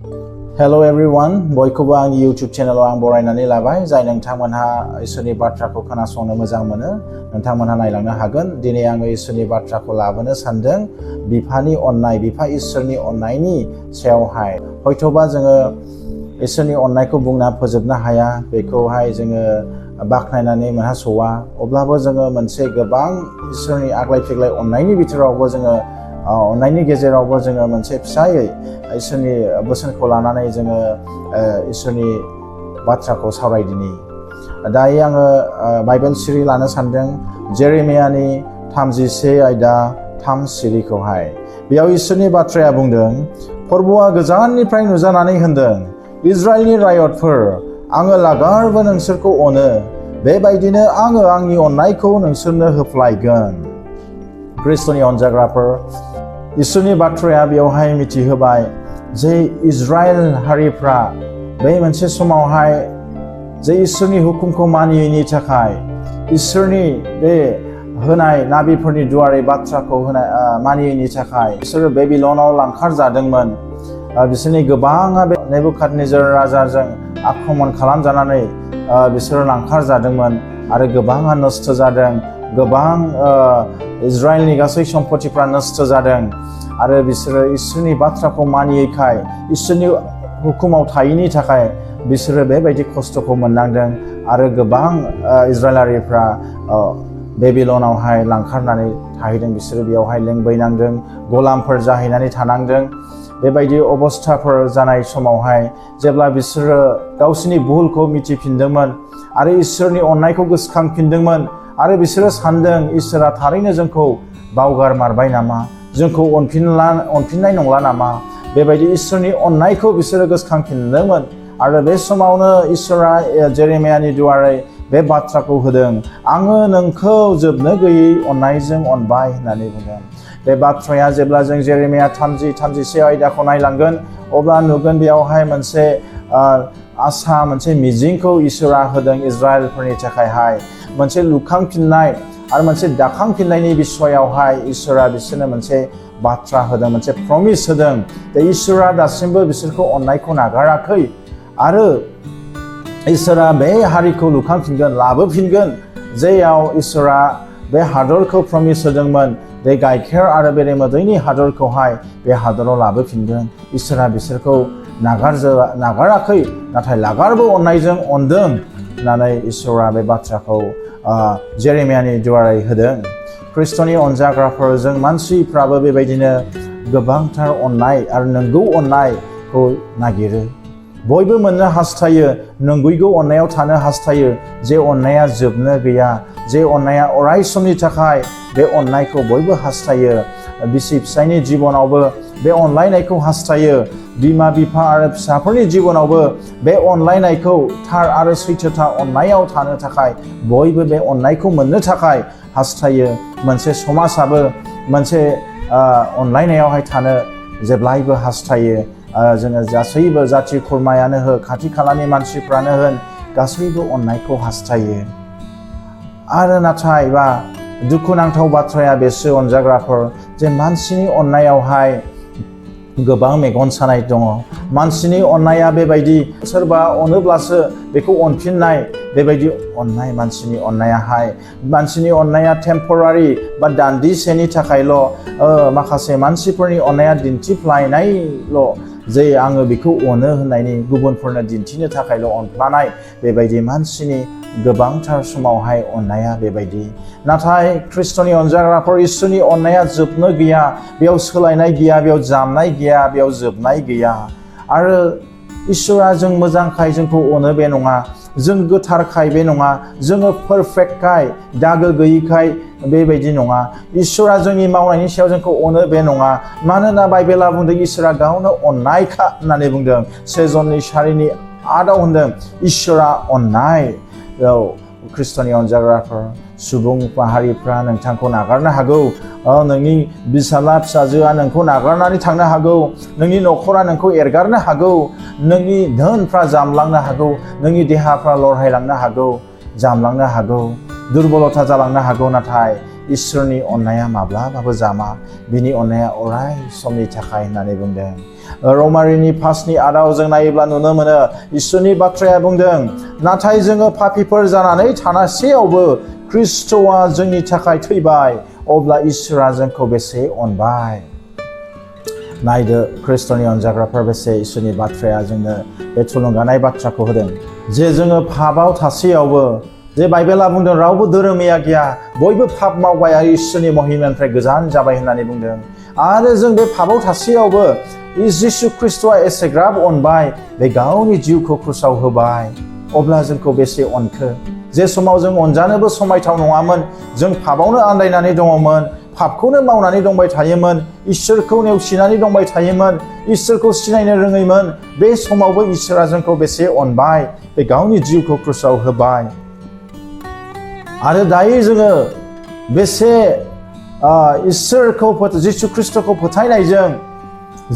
Hello everyone, बयखौबो आंनि YouTube चेनेलाव आं बरायनानै लाबाय जाय नोंथांमोनहा इसोरनि बाथ्राखौ खोनासंनो मोजां मोनो नोंथांमोनहा नायलांनो हागोन। दिनै आङो इसोरनि बाथ्राखौ लाबोनो सानदों बिफानि अननाय, बिफा इसोरनि अननायनि सायावहाय। हयथ'बा जोङो इसोरनि अननायखौ बुंना फोजोबनो हाया, बेखौहाय जोङो बाख्नायनानै मोनहास'वा। अब्लाबो जोङो मोनसे गोबां इसोरनि आग्लाय फिग्लाय अननायनि बिथोरावबो जोङो अननायनि गेजेरावबो जोङो मोनसे फिसायै इसोरनि बोसोनखौ लानानै जोङो इसोरनि बाथ्राखौ सावरायदिनि। दायो आङो बाइबेल सिरि लानो सानदों जेरेमियानि 31 आयदा 3 सिरिखौहाय। बेयाव इसोरनि बाथ्राया बुंदों, फोरबोआ गोजाननिफ्राय नुजानानै होनदों, इजराइलनि रायतफोर, आङो लागारबो नोंसोरखौ अनो, बेबायदिनो आङो आंनि अननायखौ नोंसोरनो होफ्लायगोन। ख्रिस्ट'नि अनजाग्राफोर, इसोरनि बाथ्राया बेवहाय मिथिहोबाय जे इजराइल हारिफ्रा बै मोनसे समावहाय जे इसोरनि हुकुमखौ मानियैनि थाखाय, इसोरनि बे होनाय नाबिफोरनि दुआरै बाथ्राखौ मानियैनि थाखाय बिसोरो बेबिलनाव लांखार जादोंमोन। बिसोरनि गोबाङा बे नेबुखादनेजार राजाजों आक्रमण खालामजानानै बिसोरो लांखार जादोंमोन आरो गोबाङा नस्थ' जादों। गोबां इजराइलनि गासै सम्पतिफ्रा नस्थ' जादों आरो बिसोरो इसोरनि बाथ्राखौ मानियैखाय, इसोरनि हुकुमाव थायैनि थाखाय बिसोरो बेबायदि खस्थ'खौ मोननांदों आरो गोबां इजराइलारिफ्रा बेबिलनावहाय लांखारनानै थाहैदों। बिसोरो बेयावहाय लेंबैनांदों, गलामफोर जाहैनानै थानांदों। बेबायदि अबस्थाफोर जानाय समावहाय जेब्ला बिसोरो गावसोरनि भुलखौ मिथिफिनदोंमोन आरो इसोरनि अननायखौ गोसोखांफिनदोंमोन आरो बिसोरो सानदों, इसोरा थारैनो जोंखौ बावगारमारबाय नामा, जोंखौ अनफिननाय नंला नामा, बेबायदि इसोरनि अननायखौ बिसोरो गोसोखांफिनदोंमोन। आरो बे समावनो इसोरा जेरेमियानि दुआरै बे बाथ्राखौ होदों, आङो नोंखौ जोबनो गैयै अननायजों अनबाय होननानै बुंदों। बे बाथ्राया जेब्ला जों जेरेमिया 31 आयदाखौ नायलांगोन अब्ला नुगोन बेयावहाय मोनसे आसा, मोनसे मिजिंखौ इसोरा होदों इजराइलफोरनि थाखायहाय। मोनसे लुखांफिननाय आरो मोनसे दाखांफिननायनि बिसयावहाय इसोरा बिसोरनो मोनसे बाथ्रा होदों, मोनसे प्रमिस होदों। दा इसोरा दासिमबो बिसोरखौ अननायखौ नागाराखै आरो इसोरा बे हारिखौ लुखांफिनगोन, लाबोफिनगोन, जेयाव इसोरा बे हादरखौ प्रमिस होदोंमोन, बे गाइखेर आरो बेरे मोदैनि हादरखौहाय बे हादराव लाबोफिनगोन। इसोरा बिसोरखौ नागाराखै, नाथाय लागारबो अननायजों अनदों होननानै इसोरा बे बाथ्राखौ जेरेमियानि दुआरै होदों। ख्रिस्ट'नि अनजाग्राफोर, जों मानसिफ्राबो बेबायदिनो गोबांथार अननाय आरो नंगौ अननायखौ नागिरो। बयबो मोननो हास्थायो, नंगैगौ अननायाव थानो हास्थायो, जे अननाया जोबनो गैया, जे अननाया अराय समनि थाखाय, बे अननायखौ बयबो हास्थायो। बिसि फिसायनि जिबनावबो बे अनलायनायखौ हास्थायो। बिमा बिफा आरो फिसाफोरनि जिबनावबो बे अनलायनायखौ, थार आरो सैथोथा अननायाव थानो थाखाय बयबो बे अननायखौ मोननो थाखाय हास्थायो। मोनसे समाजाबो मोनसे अनलायनायावहाय थानो जेब्लायबो हास्थायो। जोङो गासैबो जाथि खुरमायानो होन, खाथि खालानि मानसिफ्रानो होन, गासैबो अननायखौ हास्थायो। आरो नाथाय बा दुखुनांथाव बाथ्राया बेसो अनजाग्राफोर, जे मानसिनि अननायावहाय गोबां मेगन सानाय दङ। मानसिनि अननाया बेबायदि, सोरबा अनोब्लासो बेखौ अनफिननाय, बेबायदि अननाय मानसिनि अननायाहाय। मानसिनि अननाया टेम्परारि बा दान्दिसेनि थाखायल', माखासे मानसिफोरनि अननाया दिन्थिफ्लायनायल', जे आङो बेखौ अनो होननायनि गुबुनफोरनो दिन्थिनो थाखायल' अनफ्लानाय, बेबायदि मानसिनि गोबांथार समावहाय अननाया बेबायदि। नाथाय ख्रिस्ट'नि अनजाग्राफोर, इसोरनि अननाया जोबनो गैया, बेयाव सोलायनाय गैया, बेयाव जामनाय गैया, बेयाव जोबनाय गैया। आरो इसोरा जों मोजांखाय जोंखौ अनो बे नङा, जों गोथारखाय बे नङा, जोङो पारफेक्टखाय, दागो गैयिखाय बेबायदि नङा। इसोरा जोंनि मावनायनि सायाव जोंखौ अनो बे नङा। मानोना बाइबेला बुंदों इसोरा गावनो अननायखा होननानै बुंदों। 1 जननि 4:8 होनदों इसोरा अननाय। ख्रिस्ट'नि अनजाग्राफोर, सुबुं माहारिफ्रा नोंथांखौ नागारनो हागौ, नोंनि फिसाला फिसाजोआ नोंखौ नागारनानै थांनो हागौ, नोंनि न'खरा नोंखौ एरगारनो हागौ, नोंनि धोनफ्रा जामलांनो हागौ, नोंनि देहाफ्रा लरहायलांनो हागौ, जामलांनो हागौ, दुरबलता जालांनो हागौ। नाथाय इसोरनि अननाया माब्लाबाबो जामा, बिनि अननाया अराय समनि थाखाय होननानै बुंदों। रमारिनि 5नि आदाव जों नायोब्ला नुनो मोनो इसोरनि बाथ्राया बुंदों नाथाय जोङो पापीफोर जानानै थानासेयावबो ख्रीष्टआ जोंनि थाखाय थैबाय अब्ला इसोरा जोंखौ बेसे अनबाय नायदो ख्रीष्टनि अनजाग्राफोर बेसे इसोरनि बाथ्राया जोंनो बे थुलुंगानाय बाथ्राखौ होदों जे जोङो पापआव थासेयावबो जे बाइबेला बुंदों रावबो धोरोमैया गैया बयबो पाप मावबाय आरो इसोरनि महिमानिफ्राय गोजान जाबाय होननानै बुंदों आरो जों बे पापआव थासेयावबो जिसु ख्रीष्टआ एसेग्राब अनबाय बे गावनि जिउखौ क्रुसाव होबाय अब्ला जोंखौ बेसे अनखो जे समाव जों अनजानोबो समायथाव नङामोन जों पापआवनो आन्दायनानै दङमोन पापखौनो मावनानै दंबाय थायोमोन इसोरखौ नेवसिनानै दंबाय थायोमोन इसोरखौ सिनायनो रोङैमोन बे समावबो इसोरा जोंखौ बेसे अनबाय बे गावनि जिउखौ क्रुसाव होबाय आरो दायो जोङो बेसे इसोरखौ जिसु ख्रीष्टखौ फोथायनायजों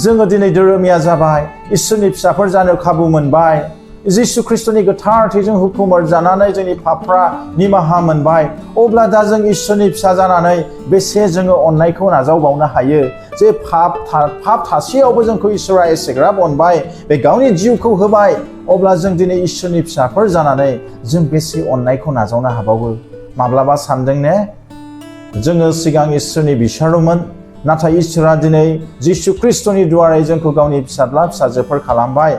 जोङो दिनै धोरोमिया जाबाय इसोरनि फिसाफोर जानो खाबु मोनबाय जिसु ख्रीष्टनि गोथार थैजों हुकुमर जानानै जोंनि पापफ्रा निमाहा मोनबाय अब्ला दा जों इसोरनि फिसा जानानै बेसे जोङो अननायखौ नाजावबावनो हायो जे पाप थासेयावबो जोंखौ इसोरा एसेग्राब अनबाय बे गावनि जिउखौ होबाय अब्ला जों दिनै इसोरनि फिसाफोर जानानै जों बेसे अननायखौ नाजावनो हाबावो माब्लाबा सानदों ने जोङो सिगां इसोरनि बिसारोमोन नाथाय इसोरा दिनै जिसु ख्रीष्टनि दुआरै जोंखौ गावनि फिसाज्ला फिसाजोफोर खालामबाय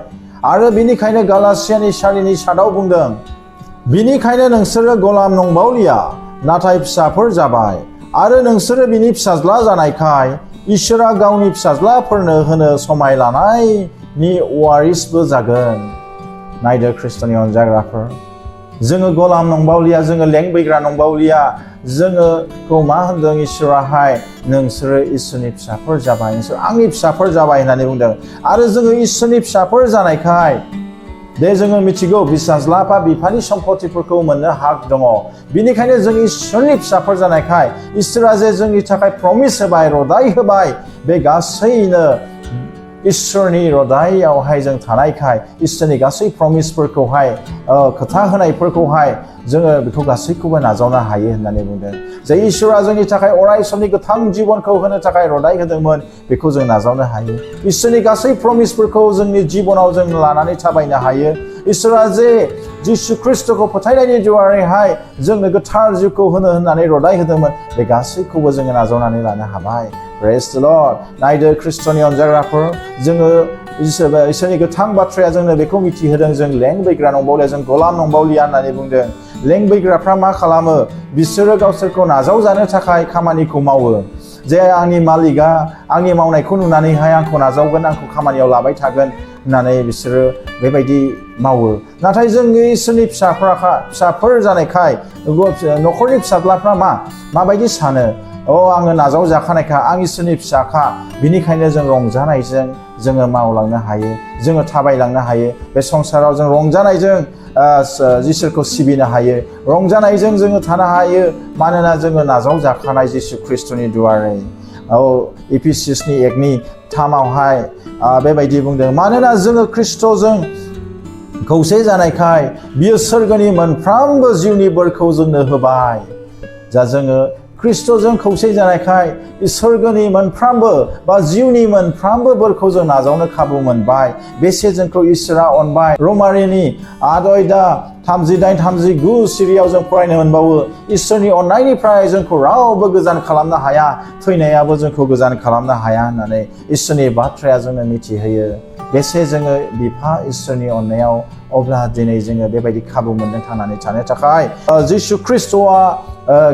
आरो बिनिखायनो गालातियानि 4:7 बुंदों बिनिखायनो नोंसोरो गलाम नंबावलिया नाथाय फिसाफोर जाबाय आरो नोंसोरो बिनि फिसाज्ला जानायखाय इसोरा गावनि फिसाज्लाफोरनो होनो समाय लानायनि वारिसबो जागोन नायदो ख्रीष्टनि अनजाग्राफोर जोङो गलाम नंबावलिया जोङो लेंबैग्रा नंबावलिया जोङोखौ मा होनदों इसोराहाय नोंसोरो इसोरनि फिसाफोर जाबाय नोंसोर आंनि फिसाफोर जाबाय होननानै बुंदों आरो जोङो इसोरनि फिसाफोर जानायखाय दे जोङो मिथिगौ बिसाज्ला बा बिफानि सम्पतिफोरखौ मोननो हाग दङ बिनिखायनो जों इसोरनि फिसाफोर जानायखाय इसोरा जे जोंनि थाखाय प्रमिस होबाय रदाय होबाय बे गासैनो इसोरनि रदायावहाय जों थानायखाय इसोरनि गासै प्रमिसफोरखौहाय खोथा होनायफोरखौहाय जोङो बेखौ गासैखौबो नाजावनो हायो होननानै बुंदों जे इसोरा जोंनि थाखाय अराय समनि गोथां जिबनखौ होनो थाखाय रदाय होदोंमोन बेखौ जों नाजावनो हायो इसोरनि गासै प्रमिसफोरखौ जोंनि जिबनाव जों लानानै थाबायनो हायो इसोरा जे जिसु ख्रीष्टखौ फोथायनायनि दुआरैहाय जोंनो गोथार जिउखौ होनो होननानै रदाय होदोंमोन बे गासैखौबो जोङो नाजावनानै लानो हाबाय Praise the Lord. नायदो ख्रीष्टनि अनजाग्राफोर जोङो इसोरनि गोथां बाथ्राया जोंनो बेखौ मिथिहोदों जों लेंबैग्रा नंबावलिया जों गलाम नंबावलिया होननानै बुंदों लेंबैग्राफ्रा मा खालामो बिसोरो गावसोरखौ नाजावजानो थाखाय खामानिखौ मावो जे आंनि मालिकआ आंनि मावनायखौ नुनानैहाय आंखौ नाजावगोन आंखौ खामानियाव लाबाय थागोन होननानै बिसोरो बेबायदि मावो नाथाय जोंनि इसोरनि फिसाफोर जानायखाय न'खरनि फिसाज्लाफ्रा माबायदि सानो आङो नाजाव जाखानायखा आं इसोरनि फिसाखा बिनिखायनो जों रंजानायजों जोङो मावलांनो हायो जोङो थाबायलांनो हायो बे संसाराव जों रंजानायजों इसोरखौ सिबिनो हायो रंजानायजों जोङो थानो हायो मानोना जोङो नाजाव जाखानाय जिसु ख्रीष्टनि दुआरै इफिसियासनि 1:3 बेबायदि बुंदों मानोना जोङो ख्रीष्टजों खौसे जानायखाय बियो सोरगोनि मोनफ्रोमबो जिउनि बोरखौ जोंनो होबाय जा जोङो ख्रीष्टजों खौसे जानायखाय सोरगोनि मोनफ्रोमबो बा जिउनि मोनफ्रोमबो बोरखौ जों नाजावनो खाबु मोनबाय बेसे जोंखौ इसोरा अनबाय रमारिनि 8:38-39 सिरियाव जों फरायनो मोनबावो इसोरनि अननायनिफ्राय जोंखौ रावबो गोजान खालामनो हाया थैनायाबो जोंखौ गोजान खालामनो हाया होननानै इसोरनि बाथ्राया जोंनो मिथिहोयो बेसे जोङो बिफा इसोरनि अननायाव अब्ला दिनै जोङो बेबायदि खाबु मोनदों थांनानै थानो थाखाय जिसु ख्रीष्टआ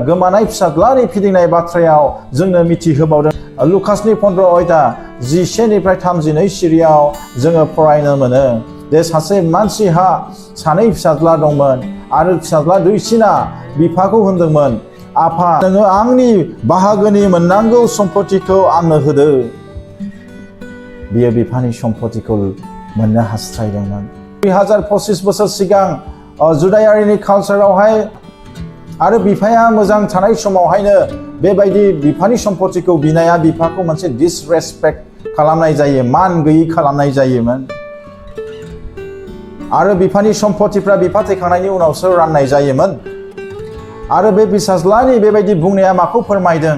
गोमानाय फिसाज्लानि फिदिंनाय बाथ्रायाव जोंनो मिथिहोबावदों लुकासनि 15:11-32 सिरियाव जोङो फरायनो मोनो जे सासे मानसिहा 2 फिसाज्ला दंमोन आरो फिसाज्ला दुइसिना बिफाखौ होनदोंमोन आफा नोङो आंनि बाहागोनि मोननांगौ सम्पतिखौ आंनो होदो बियो बिफानि सम्पतिखौ मोननो हास्थायदोंमोन 2025 बोसोर सिगां जुदायारिनि कालचारावहाय आरो बिफाया मोजां थानाय समावहायनो बेबायदि बिफानि सम्पतिखौ बिनाया बिफाखौ मोनसे डिसरेसपेक्ट खालामनाय जायो मान गैयै खालामनाय जायोमोन आरो बिफानि सम्पतिफ्रा बिफा थैखांनायनि उनावसो राननाय जायोमोन आरो बे बिसाज्लानि बेबायदि बुंनाया माखौ फोरमायदों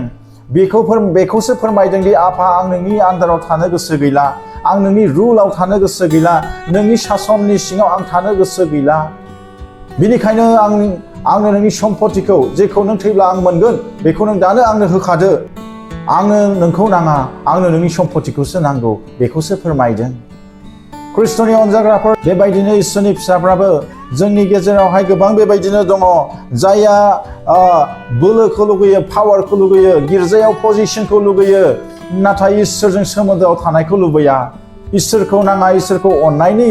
बेखौसो फोरमायदों दि आफा आं नोंनि आन्दाराव थानो गोसो गैला आं नोंनि रुलाव थानो गोसो गैला नोंनि सासननि सिङाव आं थानो गोसो गैला बिनिखायनो आंनो नोंनि सम्पतिखौ जेखौ नों थैब्ला आं मोनगोन बेखौ नों दानो आंनो होखादो आंनो नोंखौ नाङा आंनो नोंनि सम्पतिखौसो नांगौ बेखौसो फोरमायदों ख्रिस्ट'नि अनजाग्राफोर बेबायदिनो इसोरनि फिसाफ्राबो जोंनि गेजेरावहाय गोबां बेबायदिनो दङ जायहा बोलोखौ लुगैयो पावारखौ लुगैयो गिर्जायाव पजिशनखौ लुगैयो नाथाय इसोरजों सोमोन्दोआव थानायखौ लुबैया इसोरखौ नाङा इसोरखौ अननायनि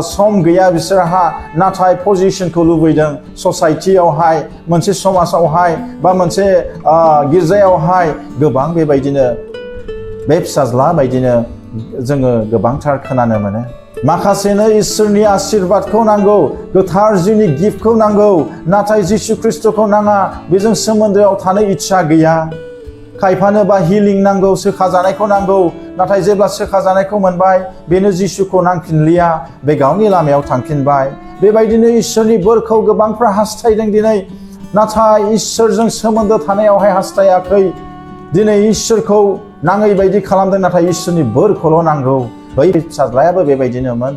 सम गैया बिसोरहा नाथाय पजिशनखौ लुबैदों ससाइटियावहाय मोनसे समाजावहाय बा मोनसे गिर्जायावहाय गोबां बेबायदिनो बे फिसाज्ला बायदिनो जोङो गोबांथार खोनानो मोनो माखासेनो इसोरनि आशीर्बादखौ नांगौ गोथार जिउनि गिफ्टखौ नांगौ नाथाय जिसु ख्रिस्ट'खौ नाङा बेजों सोमोन्दोआव थानो इच्छा गैया खायफानो बा हिलिं नांगौ सोखाजानायखौ नांगौ नाथाय जेब्ला सोखाजानायखौ मोनबाय बेनो जिसुखौ नांफिनलिया बे गावनि लामायाव थांफिनबाय बेबायदिनो इसोरनि बोरखौ गोबांफ्रा हास्थायदों दिनै नाथाय इसोरजों सोमोन्दो थानायावहाय हास्थायाखै दिनै इसोरखौ नाङै बायदि खालामदों नाथाय इसोरनि बोरखौल' नांगौ बै फिसाज्लायाबो बेबायदिनोमोन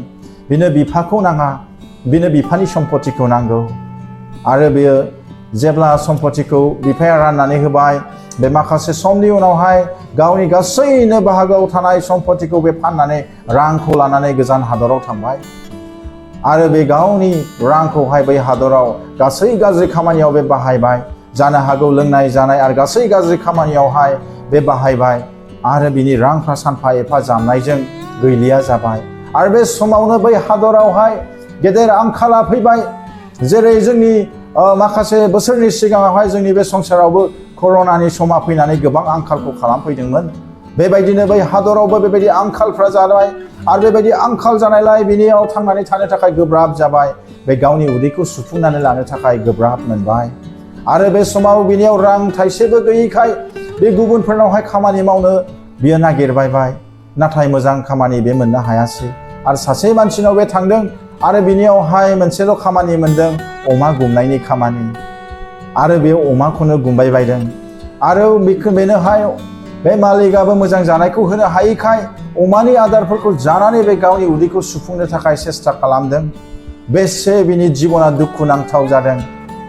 बिनो बिफाखौ नाङा बिनो बिफानि सम्पतिखौ नांगौ आरो बेयो जेब्ला सम्पतिखौ बिफाया राननानै होबाय बे माखासे समनि उनावहाय गावनि गासैनो बाहागोआव थानाय सम्पतिखौ बे फाननानै रांखौ लानानै गोजान हादराव थांबाय आरो बे गावनि रांखौहाय बै हादराव गासै गाज्रि खामानियाव बे बाहायबाय जानो हागौ लोंनाय जानाय आरो गासै गाज्रि खामानियावहाय बे बाहायबाय आरो बिनि रांफ्रा सानफा एफा जामनायजों गैलिया जाबाय आरो बे समावनो बै हादरावहाय गेदेर आंखाला फैबाय जेरै जोंनि माखासे बोसोरनि सिगाङावहाय जोंनि बे संसारावबो कर'नानि समा फैनानै गोबां आंखालखौ खालामफैदोंमोन बेबायदिनो बै हादरावबो बेबायदि आंखालफ्रा जाबाय आरो बेबायदि आंखाल जानायलाय बिनियाव थांनानै थानो थाखाय गोब्राब जाबाय बे गावनि उदैखौ सुफुंनानै लानो थाखाय गोब्राब मोनबाय आरो बे समाव बिनियाव रां थाइसेबो गैयैखाय बे गुबुनफोरनावहाय खामानि मावनो बियो नागिरबायबाय नाथाय मोजां खामानि बे मोननो हायासै आरो सासे मानसिनाव बे थांदों आरो बिनियावहाय मोनसेल' खामानि मोनदों अमा गुमनायनि खामानि आरो बे अमाखौनो गुमबाय बायदों आरो बेनोहाय बे मालिकआबो मोजां जानायखौ होनो हायैखाय अमानि आदारफोरखौ जानानै बे गावनि उदैखौ सुफुंनो थाखाय सेस्था खालामदों बेसे बिनि जिबना दुखु नांथाव जादों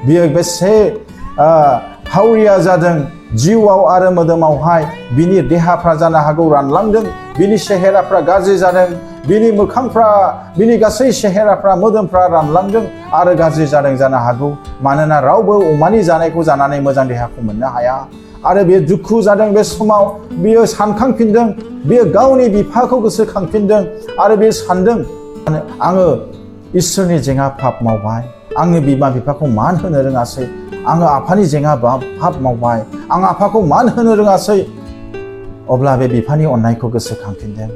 बियो बेसे हावरिया जादों जिउआव आरो मोदोमावहाय बिनि देहाफ्रा जानो हागौ रानलांदों बिनि सेहेराफ्रा गाज्रि जादों बिनि मोखांफ्रा बिनि गासै सेहेराफ्रा मोदोमफ्रा रानलांदों आरो गाज्रि जादों जानो हागौ मानोना रावबो अमानि जानायखौ जानानै मोजां देहाखौ मोननो हाया आरो बे दुखु जादों बे समाव बियो सानखांफिनदों बियो गावनि बिफाखौ गोसोखांफिनदों आरो बियो सानदों आङो इसोरनि जेंना पाप मावबाय आङो बिमा बिफाखौ मान होनो रोङासै आङो आफानि जेंना पाप मावबाय आं आफाखौ मान होनो रोङासै अब्ला बे बिफानि अननायखौ गोसोखांफिनदों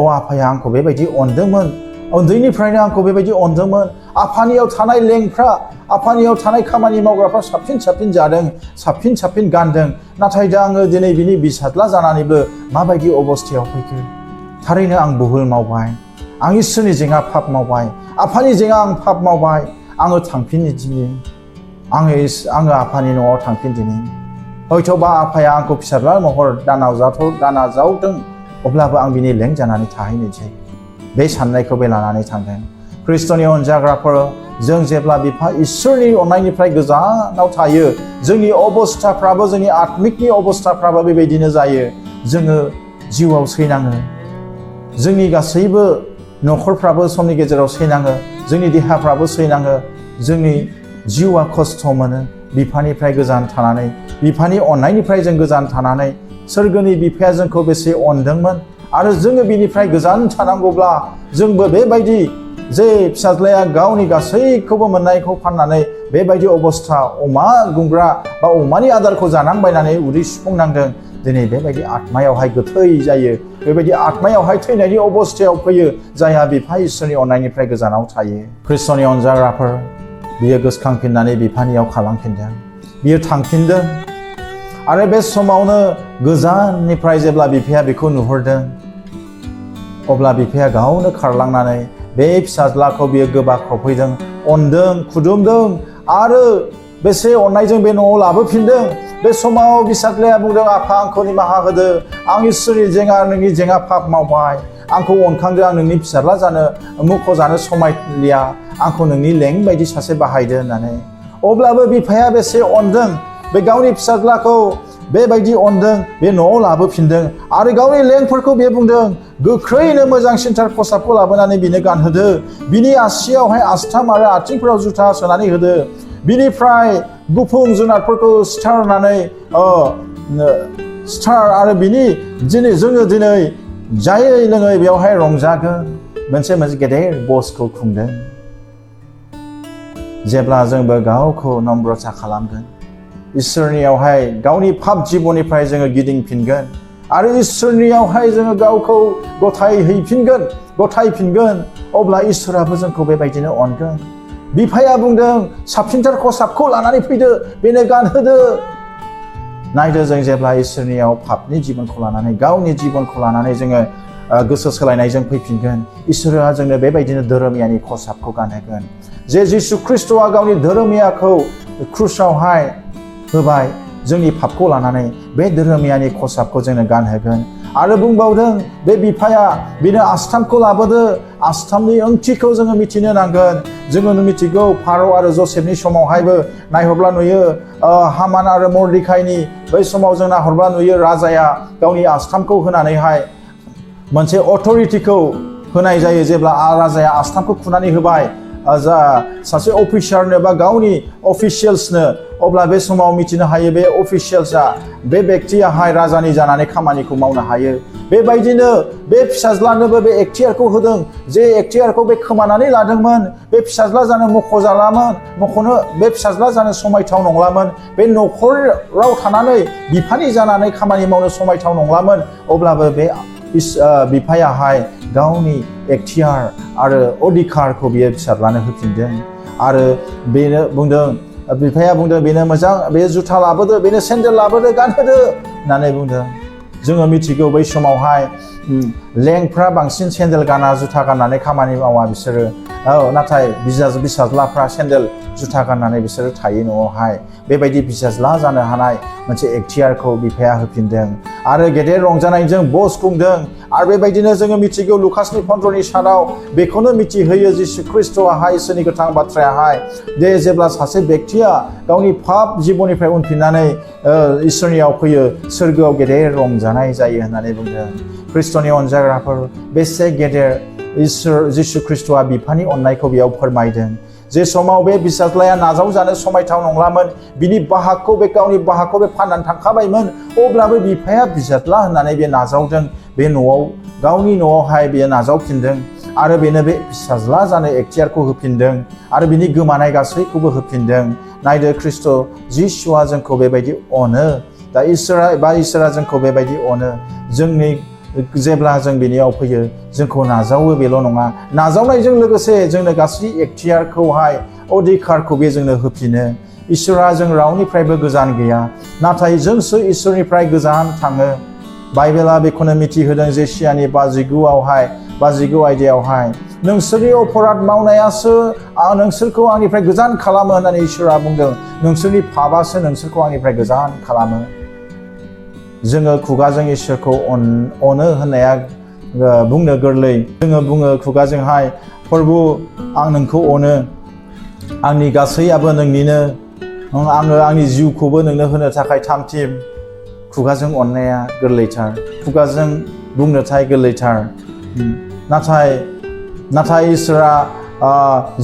आफाया आंखौ बेबायदि अनदोंमोन उन्दैनिफ्रायनो आंखौ बेबायदि अनदोंमोन आफानियाव थानाय लेंफ्रा आफानियाव थानाय खामानि मावग्राफ्रा साबसिन जादों साबसिन गानदों नाथाय दा आङो दिनै बिनि बिसाज्ला जानानैबो माबायदि अबस्थायाव फैखो थारैनो आं भुल मावबाय आं इसोरनि जेंना पाप मावबाय आफानि जेंना आं पाप मावबाय आङो थांफिननि दिनै आङो आफानि न'आव थांफिन दिनै हयथ'बा आफाया आंखौ फिसाज्ला महर दाना जावदों अब्लाबो आं बिनि लें जानानै थाहैनोसै बे साननायखौ बे लानानै थांदों ख्रिस्ट'नि अनजाग्राफोर जों जेब्ला बिफा इसोरनि अननायनिफ्राय गोजानाव थायो जोंनि अबस्थाफ्राबो जोंनि आत्मिकनि अबस्थाफ्राबो बेबायदिनो जायो जोङो जिउआव सैनाङो जोंनि गासैबो न'खरफ्राबो समनि गेजेराव सैनाङो जोंनि देहाफ्राबो सैनाङो जोंनि जिउआ खस्थ' मोनो बिफानिफ्राय गोजान थानानै बिफानि अननायनिफ्राय जों गोजान थानानै सोरगोनि बिफाया जोंखौ बेसे अनदोंमोन आरो जोङो बिनिफ्राय गोजान थानांगौब्ला जोंबो बेबायदि जे फिसाज्लाया गावनि गासैखौबो मोननायखौ फाननानै बेबायदि अबस्था अमा गुमग्रा बा अमानि आदारखौ जानांबायनानै उदै सुफुंनांदों दिनै बेबायदि आत्मायावहाय गोथै जायो बेबायदि आत्मायावहाय थैनायनि अबस्थायाव फैयो जायहा बिफा इसोरनि अननायनिफ्राय गोजानाव थायो ख्रिस्ट'नि अनजाग्राफोर बियो गोसोखांफिननानै बिफानियाव खालामफिनदों बियो थांफिनदों आरो बे समावनो गोजाननिफ्राय जेब्ला बिफाया बेखौ नुहुरदों अब्ला बिफाया गावनो खारलांनानै बे फिसाज्लाखौ बियो गोबाख्रबफैदों अनदों खुदुमदों आरो बेसे अननायजों बे न'आव लाबोफिनदों बे समाव बिसाज्लाया बुंदों आफा आंखौ निमाहा होदो आं इसोरनि जेंना नोंनि जेंना पाप मावबाय आंखौ अनखांदो आं नोंनि फिसाज्ला जानो मुख'जानो समायलिया आंखौ नोंनि लें बायदि सासे बाहायदो होननानै अब्लाबो बिफाया बेसे अनदों बे गावनि फिसाज्लाखौ बेबायदि अनदों बे न'आव लाबोफिनदों आरो गावनि लेंफोरखौ बे बुंदों गोख्रैनो मोजांसिनथार खसाबखौ लाबोनानै बिनो गानहोदो बिनि आसियावहाय आस्थाम आरो आथिंफोराव जुथा सोनानै होदो बिनिफ्राय गुफुं जुनारफोरखौ सिथारनानै स्टार आरो बिनि जोङो दिनै जायै लोङै बेवहाय रंजागोन मोनसे गेदेर बसखौ खुंदों जेब्ला जोंबो गावखौ नम्रता खालामगोन इसोरनियावहाय गावनि पाप जिबननिफ्राय जोङो गिदिंफिनगोन आरो इसोरनियावहाय जोङो गावखौ गथायफिनगोन अब्ला इसोराबो जोंखौ बेबायदिनो अनगोन बिफाया बुंदों साबसिनथार खसाबखौ लानानै फैदो बेनो गानहोदो नायदो जों जेब्ला इसोरनियाव पापनि जिबनखौ लानानै गावनि जिबनखौ लानानै जोङो गोसो सोलायनायजों फैफिनगोन इसोरा जोंनो बेबायदिनो धोरोमियानि खसाबखौ गानहोगोन जे जिसु ख्रिस्ट'आ गावनि धोरोमियाखौ क्रुसावहाय होबाय जोंनि पापखौ लानानै बे धोरोमियानि खसाबखौ जोंनो गानहोगोन आरो बुंबावदों बे बिफाया बिनो आस्थामखौ लाबोदो आस्थामनि ओंथिखौ जोङो मिथिनो नांगोन जोङो मिथिगौ फारौ आरो जसेफनि समावहायबो नायहरब्ला नुयो हामान आरो मर्देखाइनि बै समाव जों नाहरब्ला नुयो राजाया गावनि आस्थामखौ होनानैहाय मोनसे अथरिटिखौ होनाय जायो जेब्ला राजाया आस्थामखौ खुनानै होबाय जा सासे अफिसारनो बा गावनि अफिसियेल्सनो अब्ला बे समाव मिथिनो हायो बे अफिसियेल्सआ बे व्यक्तियाहाय राजानि जानानै खामानिखौ मावनो हायो बेबायदिनो बे फिसाज्लानोबो बे एखतियारखौ होदों जे एखतियारखौ बे खोमानानै लादोंमोन बे फिसाज्ला जानो मख'नो बे फिसाज्ला जानो समायथाव नंलामोन बे न'खराव थानानै बिफानि जानानै खामानि मावनो समायथाव नंलामोन अब्लाबो बे बिफायाहाय गावनि एखतियार आरो अधिकारखौ बियो फिसाज्लानो होफिनदों आरो बेनो बुंदों बिफाया बुंदों बेनो मोजां बे जुथा लाबोदो बेनो सेन्देल लाबोदो गानहोदो होननानै बुंदों जोङो मिथिगौ बै समावहाय लेंफ्रा बांसिन सेन्देल गाना जुथा गाननानै खामानि मावा बिसोरो नाथाय बिसाज्लाफ्रा सेन्देल जुथा गाननानै बिसोरो थायो न'आवहाय बेबायदि बिसाज्ला जानो हानाय मोनसे एखतियारखौ बिफाया होफिनदों आरो गेदेर रंजानायजों बस खुंदों आरो बेबायदिनो जोङो मिथिगौ लुकासनि 15नि सानाव बेखौनो मिथिहोयो जिसु ख्रिस्ट'आहाय इसोरनि गोथां बाथ्रायाहाय दे जेब्ला सासे व्यक्तिया गावनि पाप जिबननिफ्राय उनफिननानै इसोरनियाव फैयो सोरगोआव गेदेर रंजानाय जायो होननानै बुंदों ख्रिस्ट'नि अनजाग्राफोर बेसे गेदेर इसोर जिसु ख्रिस्ट'आ बिफानि अननायखौ बेयाव फोरमायदों जे समाव बे बिसाज्लाया नाजावजानो समायथाव नंलामोन बिनि बाहागखौ बे गावनि बाहागखौ बे फाननानै थांखाबायमोन अब्लाबो बिफाया बिसाज्ला होननानै बे नाजावदों बे न'आव गावनि न'आवहाय बेयो नाजावफिनदों आरो बेनो बे फिसाज्ला जानो एखतियारखौ होफिनदों आरो बिनि गोमानाय गासैखौबो होफिनदों नायदो ख्रिस्ट' जिसुआ जोंखौ बेबायदि अनो दा इसोरा जोंखौ बेबायदि अनो जोंनि जेब्ला जों बिनियाव फैयो जोंखौ नाजावो बेल' नङा नाजावनायजों लोगोसे जोंनो गासै एखतियारखौहाय अधिकारखौ बे जोंनो होफिनो इसोरा जों रावनिफ्रायबो गोजान गैया नाथाय जोंसो इसोरनिफ्राय गोजान थाङो बाइबेला बेखौनो मिथिहोदों जेसियानि 5:9 आयदायावहाय नोंसोरनि अपराध मावनायासो नोंसोरखौ आंनिफ्राय गोजान खालामो होननानै इसोरा बुंदों नोंसोरनि पापासो नोंसोरखौ आंनिफ्राय गोजान खालामो जोङो खुगाजों इसोरखौ अनो होननाया बुंनो गोरलै जोङो बुङो खुगाजोंहाय प्रभु आं नोंखौ अनो आंनि गासैयाबो नोंनिनो आङो आंनि जिउखौबो नोंनो होनो थाखाय थामथिम खुगाजों अननाया गोरलैथार खुगाजों बुंनोथाय गोरलैथार नाथाय इसोरा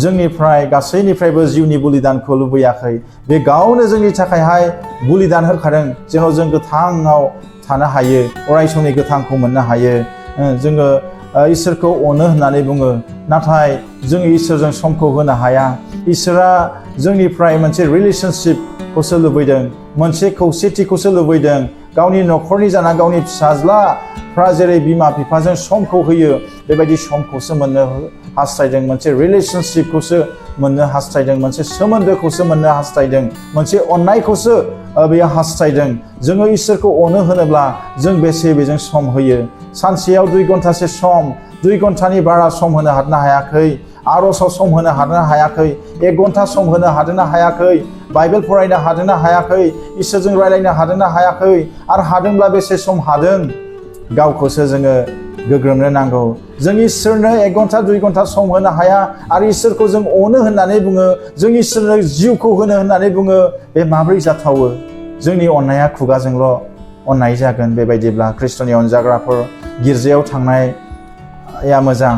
जोंनिफ्राय गासैनिफ्रायबो जिउनि बलिदानखौ लुबैयाखै बे गावनो जोंनि थाखायहाय बलिदान होखादों जेन जों गोथाङाव थानो हायो अराय समनि गोथांखौ मोननो हायो जोङो इसोरखौ अनो होननानै बुङो नाथाय जों इसोरजों समखौ होनो हाया इसोरा जोंनिफ्राय मोनसे रिलेशनशिपखौसो लुबैदों मोनसे खौसेथिखौसो लुबैदों गावनि न'खरनि जाना गावनि फिसाज्लाफ्रा जेरै बिमा बिफाजों समखौ होयो बेबायदि समखौसो मोननो हास्थायदों मोनसे रिलेशनशिपखौसो मोननो हास्थायदों मोनसे सोमोन्दोखौसो मोननो हास्थायदों मोनसे अननायखौसो बेयो हास्थायदों जोङो इसोरखौ अनो होनोब्ला जों बेजों सम होयो सानसेयाव 2 घन्टासो सम 2 घन्टानि बारा सम होनो हायाखै आर'जआव सम होनो हायाखै 1 घन्टा सम होनो हादोंना हायाखै बाइबेल फरायनो हादोंना हायाखै इसोरजों रायलायनो हादोंना हायाखै आरो हादोंब्ला बेसे सम हादों गावखौसो जोङो गोग्रोमनो नांगौ जों इसोरनो 1 घन्टा 2 घन्टा सम होनो हाया आरो इसोरखौ जों अनो होननानै बुङो जों इसोरनो जिउखौ होनो होननानै बुङो बे माब्रै जाथावो जोंनि अननाया खुगाजोंल' अननाय जागोन बेबायदिब्ला ख्रिस्ट'नि अनजाग्राफोर गिर्जायाव थांनाया मोजां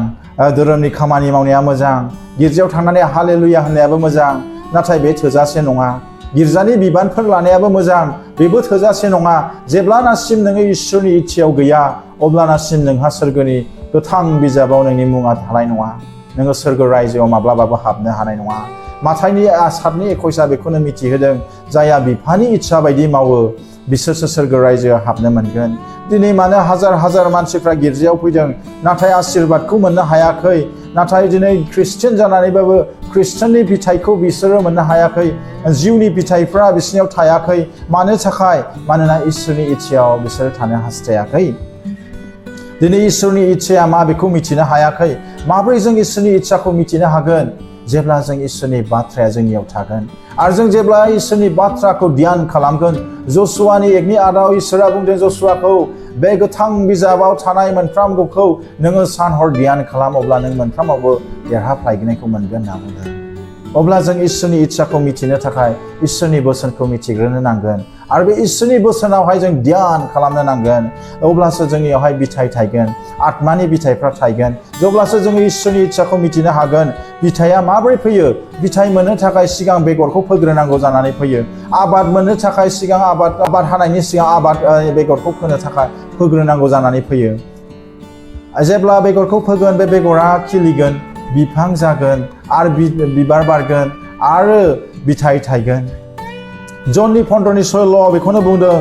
धोरोमनि खामानि मावनाया मोजां गिर्जायाव थांनानै हालेलुया होननायाबो मोजां नाथाय बे थोजासे नङा गिर्जानि बिबानफोर लानायाबो मोजां बेबो थोजासे नङा जेब्लानासिम नोङो इसोरनि इच्छायाव गैया अब्लानासिम नोंहा सोरगोनि गोथां बिजाबाव नोंनि मुङा थानाय नङा नोङो सोरगो रायजोआव माब्लाबाबो हाबनो हानाय नङा माथाइनि 7:21 बेखौनो मिथिहोदों जायहा बिफानि इच्छा बायदि मावो बिसोरसो सोरगो रायजोआव हाबनो मोनगोन दिनै मानो हाजार हाजार मानसिफ्रा गिर्जायाव फैदों नाथाय आशीर्बादखौ मोननो हायाखै नाथाय दिनै ख्रिस्टियान जानानैबाबो ख्रिस्टियाननि बिथाइखौ बिसोरो मोननो हायाखै जिउनि बिथाइफ्रा बिसोरनियाव थायाखै मानो थाखाय मानोना इसोरनि इच्छायाव बिसोरो थानो हास्थायाखै दिनै इसोरनि इच्छाया मा बेखौ मिथिनो हायाखै माब्रै जों इसोरनि इच्छाखौ मिथिनो हागोन जेब्ला जों इसोरनि बाथ्राया जोंनियाव थागोन आरो जों जेब्ला इसोरनि बाथ्राखौ ध्यान खालामगोन जसुवानि 1:8 इसोरा बुंदों जसुवाखौ बे गोथां बिजाबाव थानाय मोनफ्रोमखौ नोङो सान हर ध्यान खालाम अब्ला नों मोनफ्रोमावबो देरहाफ्लायनायखौ मोनगोन होनना बुंदों अब्ला जों इसोरनि इच्छाखौ मिथिनो थाखाय इसोरनि बोसोनखौ मिथिग्रोनो नांगोन आरो बे इसोरनि बोसोनावहाय जों ध्यान खालामनो नांगोन अब्लासो जोंनियावहाय बिथाइ थायगोन आत्मानि बिथाइफ्रा थायगोन जेब्लासो जोङो इसोरनि इच्छाखौ मिथिनो हागोन बिथाइया माबोरै फैयो बिथाइ मोननो थाखाय सिगां बेगरखौ फोग्रोनांगौ जानानै फैयो आबाद मोननो थाखाय सिगां आबाद हानायनि सिगां आबाद बेगरखौ फोनो थाखाय फोग्रोनांगौ जानानै फैयो जेब्ला बेगरखौ फोगोन बे बेगरा खिलिगोन बिफां जागोन आरो बिबार बारगोन आरो बिथाइ थायगोन जननि 15:16 बेखौनो बुंदों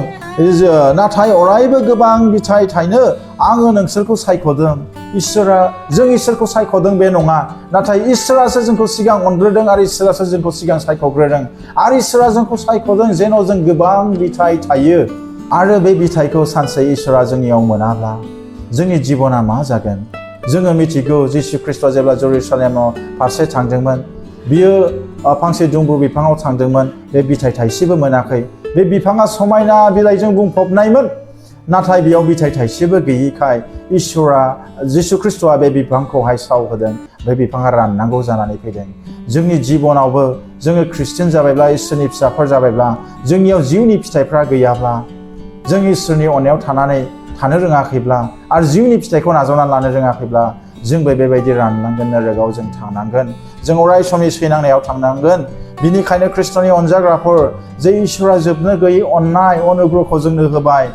नाथाय अरायबो गोबां बिथाइ थायनो आङो नोंसोरखौ सायख'दों जों इसोरखौ सायख'दों बे नङा नाथाय इसोरासो जोंखौ सिगां अनग्रोदों आरो इसोरासो जोंखौ सिगां सायख'ग्रोदों आरो इसोरा जोंखौ सायख'दों जेन' जों गोबां बिथाइ थायो आरो बे बिथाइखौ सानसे इसोरा जोंनियाव मोनाब्ला जोंनि जिबना मा जागोन जोङो मिथिगौ जिसु ख्रिस्ट'आ जेब्ला जेरुसालेमाव फारसे थांदोंमोन बियो फांसे दुंब्रु बिफाङाव थांदोंमोन बे बिथाइ थाइसेबो मोनाखै बे बिफाङा समायना बिलाइजों बुंफबनायमोन नाथाय बेयाव बिथाइ थाइसेबो गैयिखाय इसोरा जिसु ख्रिस्ट'आ बे बिफांखौहाय सावहोदों बे बिफाङा राननांगौ जानानै फैदों जोंनि जिबनावबो जोङो ख्रिस्टियान जाबायब्ला इसोरनि फिसाफोर जाबायब्ला जोंनियाव जिउनि फिथाइफ्रा गैयाब्ला जों इसोरनि अननायाव थानो रोङाखैब्ला आरो जिउनि फिथाइखौ नाजावनानै लानो रोङाखैब्ला जोंबो बेबायदि रानलांगोन नरकआव जों थांनांगोन जों अराय समनि सैनांनायाव थांनांगोन बिनिखायनो ख्रिस्ट'नि अनजाग्राफोर जे इसोरा जोबनो गैयै अननाय अनुग्रहखौ जोंनो होबाय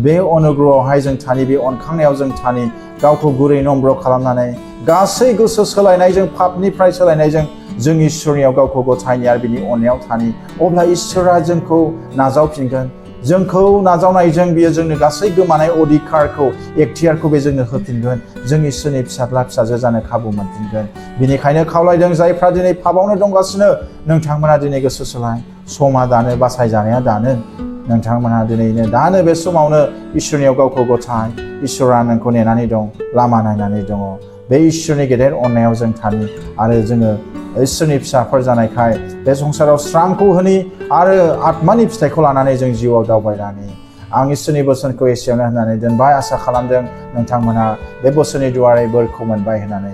बे अनुग्रहआवहाय जों थानि बे अनखांनायाव जों थानि गावखौ गुरै नम्र खालामनानै गासै गोसो सोलायनायजों पापनिफ्राय सोलायनायजों जों इसोरनियाव गावखौ गथायनि आरो बिनि अननायाव थानि अब्ला इसोरा जोंखौ नाजावफिनगोन जोंखौ नाजावनायजों बियो जोंनो गासै गोमानाय अधिकारखौ एखतियारखौ बे जोंनो होफिनगोन जों इसोरनि फिसाज्ला फिसाजो जानो खाबु मोनफिनगोन बिनिखायनो खावलायदों जायफ्रा दिनै पापावनो दंगासिनो नोंथांमोना दिनै गोसो सोलाय समा दानो बासायजानाया दानो नोंथांमोना दिनैनो दानो बे समावनो इसोरनियाव गावखौ गथाय इसोरा नोंखौ नेनानै दं लामा नायनानै दङ बे इसोरनि गेदेर अननायाव जों थानि आरो जोङो इसोरनि फिसाफोर जानायखाय बे संसाराव स्रांखौ होनि आरो आत्मानि फिथाइखौ लानानै जों जिउआव दावबायलानि आं इसोरनि बोसोनखौ एसेयावनो होननानै दोनबाय आसा खालामदों नोंथांमोना बे बोसोननि दुआरै बोरखौ मोनबाय होननानै